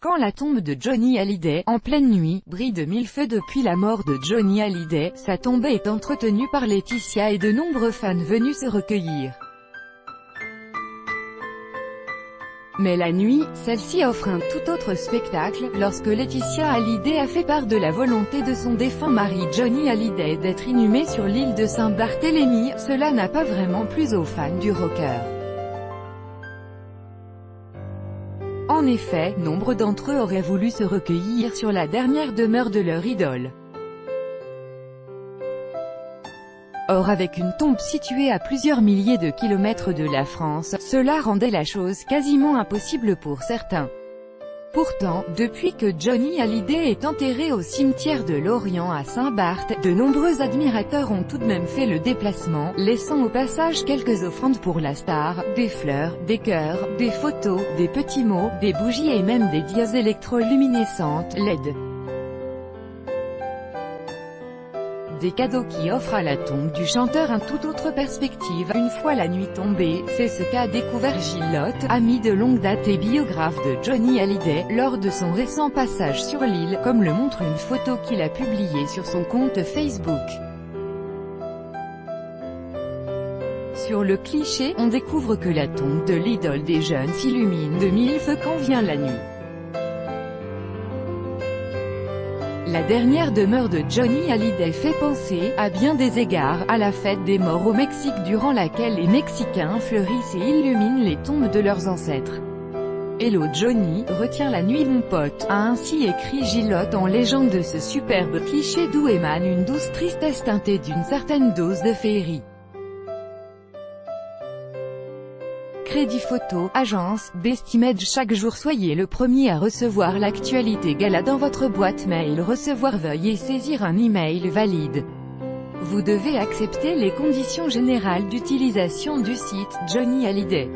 Quand la tombe de Johnny Hallyday, en pleine nuit, brille de mille feux depuis la mort de Johnny Hallyday, sa tombe est entretenue par Laetitia et de nombreux fans venus se recueillir. Mais la nuit, celle-ci offre un tout autre spectacle, lorsque Laetitia Hallyday a fait part de la volonté de son défunt mari Johnny Hallyday d'être inhumé sur l'île de Saint-Barthélemy. Cela n'a pas vraiment plu aux fans du rocker. En effet, nombre d'entre eux auraient voulu se recueillir sur la dernière demeure de leur idole. Or avec une tombe située à plusieurs milliers de kilomètres de la France, cela rendait la chose quasiment impossible pour certains. Pourtant, depuis que Johnny Hallyday est enterré au cimetière de Lorient à Saint-Barth, de nombreux admirateurs ont tout de même fait le déplacement, laissant au passage quelques offrandes pour la star, des fleurs, des cœurs, des photos, des petits mots, des bougies et même des dièses électroluminescentes, LED. Des cadeaux qui offrent à la tombe du chanteur une toute autre perspective. Une fois la nuit tombée, c'est ce qu'a découvert Gillotte, ami de longue date et biographe de Johnny Hallyday, lors de son récent passage sur l'île, comme le montre une photo qu'il a publiée sur son compte Facebook. Sur le cliché, on découvre que la tombe de l'idole des jeunes s'illumine de mille feux quand vient la nuit. La dernière demeure de Johnny Hallyday fait penser, à bien des égards, à la fête des morts au Mexique durant laquelle les Mexicains fleurissent et illuminent les tombes de leurs ancêtres. Hello Johnny, retiens la nuit mon pote, a ainsi écrit Gillotte en légende de ce superbe cliché d'où émane une douce tristesse teintée d'une certaine dose de féerie. Crédit photo, agence, Bestimage. Chaque jour soyez le premier à recevoir l'actualité gala dans votre boîte mail. Recevoir, veuillez saisir un email valide. Vous devez accepter les conditions générales d'utilisation du site Johnny Hallyday.